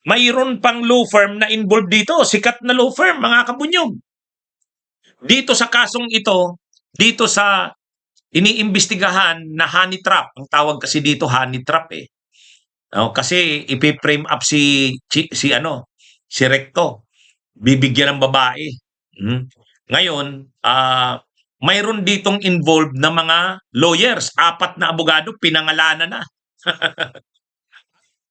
mayroon pang law firm na involved dito, sikat na law firm, mga kabunyog. Dito sa kasong ito, dito sa iniimbestigahan na honey trap, ang tawag kasi dito honey trap eh. Kasi ipi-frame up si Recto, bibigyan ng babae. Ngayon, mayroon ditong involved na mga lawyers, 4 na abogado, pinangalanan na.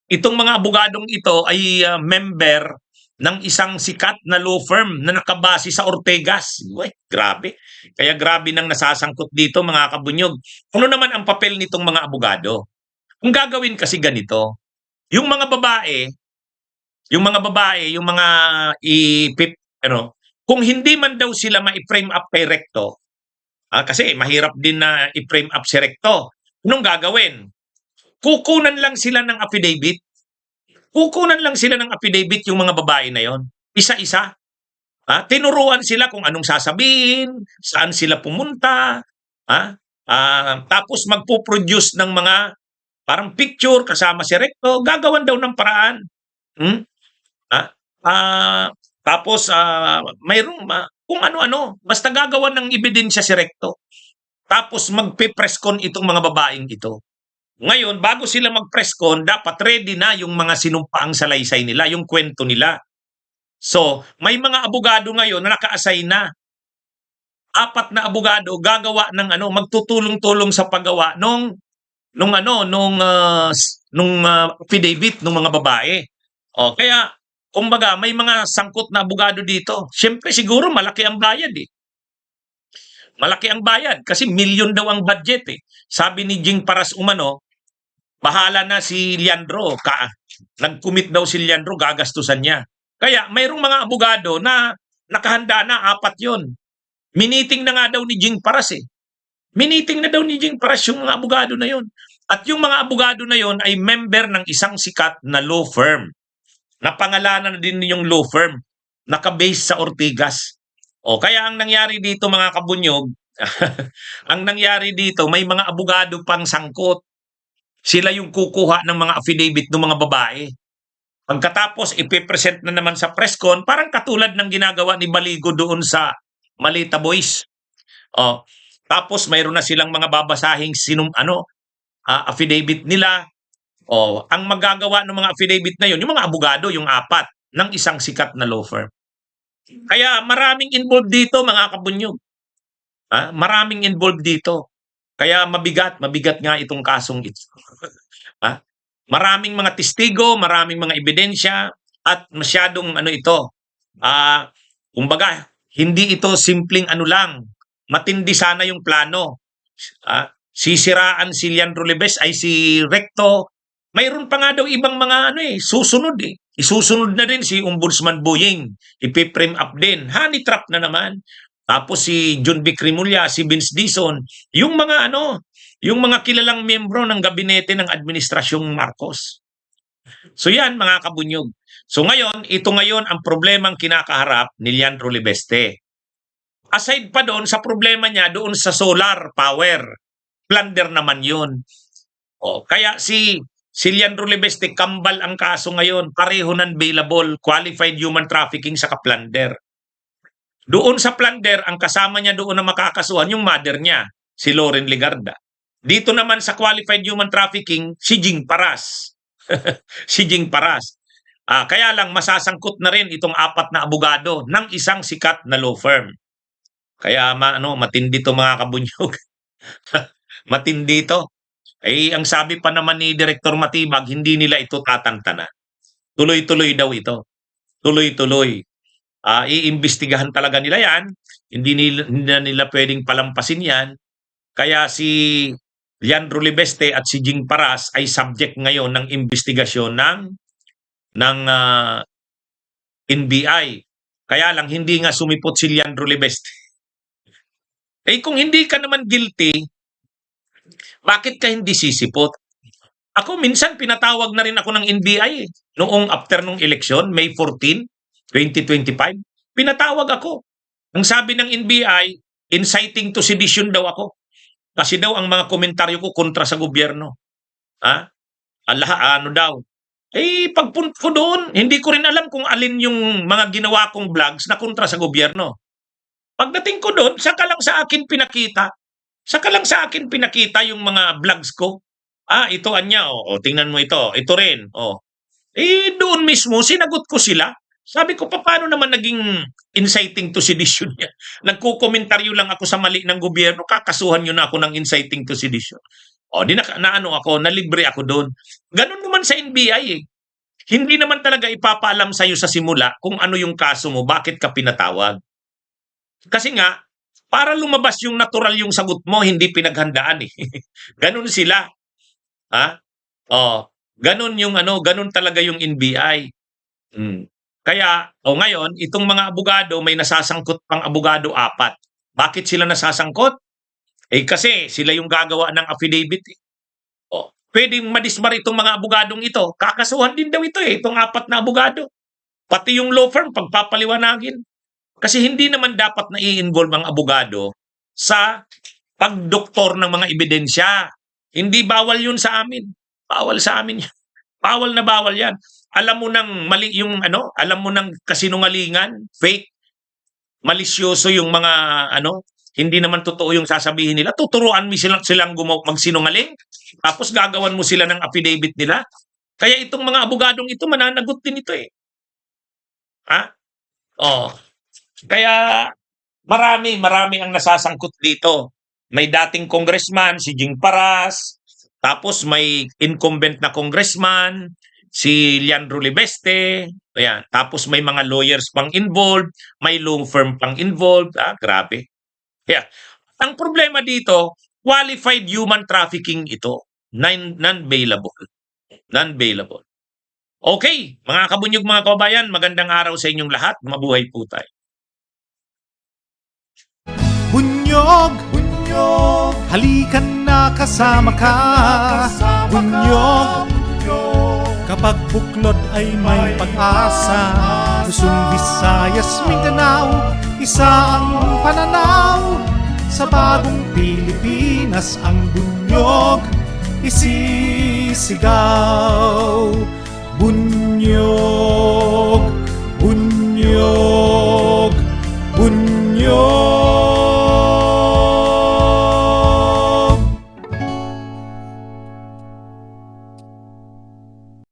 Itong mga abogadong ito ay member ng isang sikat na law firm na nakabase sa Ortegas. Uy, grabe. Kaya grabe nang nasasangkot dito, mga kabunyog. Ano naman ang papel nitong mga abogado? Kung gagawin kasi ganito, yung mga babae, kung hindi man daw sila ma-frame up kay Recto, kasi mahirap din na i-frame up si Recto, anong gagawin? Kukunan lang sila ng affidavit. Kukunan lang sila ng affidavit yung mga babae na yon. Isa-isa. Tinuruan sila kung anong sasabihin, saan sila pumunta, tapos magpo-produce ng mga parang picture kasama si Recto, gagawan daw ng paraan. Tapos mayroong kung ano-ano, basta gagawan ng ebidensya si Recto. Tapos magpe-press con itong mga babaeng ito. Ngayon, bago sila mag-press con, dapat ready na yung mga sinumpaang salaysay nila, yung kwento nila. So, may mga abogado ngayon na naka-assign na. 4 na abogado gagawa ng magtutulong-tulong sa paggawa nung affidavit ng mga babae. Kaya kumbaga may mga sangkot na abogado dito. Siyempre siguro malaki ang bayad eh. Malaki ang bayad kasi milyon daw ang budget eh. Sabi ni Jing Paras umano, bahala na si Leandro. Nag-commit daw si Leandro, gagastusan niya. Kaya mayroong mga abogado na nakahanda na, 4 yon. Miniting na nga daw ni Jing Paras eh. Miniting na daw ni Jing Paras yung mga abogado na yon. At yung mga abogado na yon ay member ng isang sikat na law firm. Napangalanan na din yung law firm. Nakabase sa Ortigas. Kaya ang nangyari dito, mga kabunyog, ang nangyari dito, may mga abogado pang sangkot. Sila yung kukuha ng mga affidavit ng mga babae. Pagkatapos, ipipresent na naman sa press con, parang katulad ng ginagawa ni Baligo doon sa Malita Boys. Tapos, mayroon na silang mga babasahing affidavit nila. Ang magagawa ng mga affidavit na yun, yung mga abogado, yung 4 ng isang sikat na law firm. Kaya maraming involved dito, mga kabunyog. Maraming involved dito. Kaya mabigat nga itong kasong ito. Maraming mga testigo, maraming mga ebidensya, at masyadong kumbaga, hindi ito simpleng lang. Matindi sana yung plano. Sisiraan si Leandro Libes ay si Recto. Mayroon pa nga daw ibang mga susunod eh. Isusunod na rin si Ombudsman Boying. Ipiprime up din. Honey trap na naman. Tapos si John Vic Rimulya, si Vince Dizon, yung mga kilalang miyembro ng gabinete ng administrasyong Marcos. So yan, mga kabunyog. So ito ngayon ang problemang kinakaharap ni Leandro Libeste. Aside pa doon sa problema niya doon sa solar power, plunder naman yun. Kaya si Leandro Libeste, kambal ang kaso ngayon, pareho ng bailable, qualified human trafficking sa plunder. Doon sa plunder, ang kasama niya doon na makakasuhan, yung mother niya, si Loren Legarda. Dito naman sa qualified human trafficking, si Jing Paras. Si Jing Paras. Kaya lang masasangkot na rin itong 4 na abogado ng isang sikat na law firm. Kaya matindi to, mga kabunyog. Matindi to. Ang sabi pa naman ni Director Matibag, hindi nila ito tatantana. Tuloy-tuloy daw ito. Tuloy-tuloy. Iimbestigahan talaga nila yan. Hindi nila pwedeng palampasin yan. Kaya si Leandro Libeste at si Jing Paras ay subject ngayon ng investigasyon ng NBI. Kaya lang hindi nga sumipot si Leandro Libeste. Kung hindi ka naman guilty, bakit ka hindi sisipot? Ako minsan pinatawag na rin ako ng NBI noong after nung eleksyon, May 14, 2025. Pinatawag ako. Ang sabi ng NBI, inciting to sedition daw ako. Kasi daw ang mga komentaryo ko kontra sa gobyerno. Pagpunta ko doon, hindi ko rin alam kung alin yung mga ginawa kong vlogs na kontra sa gobyerno. Pagdating ko doon, saka lang sa akin pinakita yung mga vlogs ko. Ito anya, tingnan mo ito. Ito rin, oh. Doon mismo, sinagot ko sila. Sabi ko, paano naman naging inciting to sedition yan? Nagkukomentaryo lang ako sa mali ng gobyerno, kakasuhan nyo na ako ng inciting to sedition. Nalibre ako doon. Ganun naman sa NBI eh. Hindi naman talaga ipapaalam sa'yo sa simula kung ano yung kaso mo, bakit ka pinatawag. Kasi nga, para lumabas yung natural yung sagot mo, hindi pinaghandaan eh. Ganun sila. Ha? Ganun yung ganun talaga yung NBI. Kaya, ngayon, itong mga abogado, may nasasangkot pang abogado 4. Bakit sila nasasangkot? Kasi sila yung gagawa ng affidavit eh. Pwedeng madismar itong mga abogadong ito. Kakasuhan din daw ito eh, itong 4 na abogado. Pati yung law firm, pagpapaliwanagin. Kasi hindi naman dapat na i-involve ang abogado sa pagdoktor ng mga ebidensya. Hindi bawal yun sa amin. Bawal sa amin yan. Bawal na bawal yan. Alam mo nang mali yung alam mo nang kasinungalingan, fake, malisyoso yung mga hindi naman totoo yung sasabihin nila. Tuturuan mo silang magsinungaling, tapos gagawan mo sila ng affidavit nila. Kaya itong mga abogadong ito, mananagot din ito eh. Kaya marami ang nasasangkot dito. May dating congressman, si Jing Paras, tapos may incumbent na congressman, si Leandro Libeste, ayan. Tapos may mga lawyers pang involved, may law firm pang involved. Grabe. Yeah. Ang problema dito, qualified human trafficking ito. Non-bailable. Non-bailable. Okay, mga kabunyog, mga kababayan, magandang araw sa inyong lahat. Mabuhay po tayo. Bunyog, halikan na kasama ka. Bunyog, kapag buklod ay may pag-asa. Luzon, Visayas, Mindanao, isa ang pananaw. Sa bagong Pilipinas ang bunyog isisigaw. Bunyog.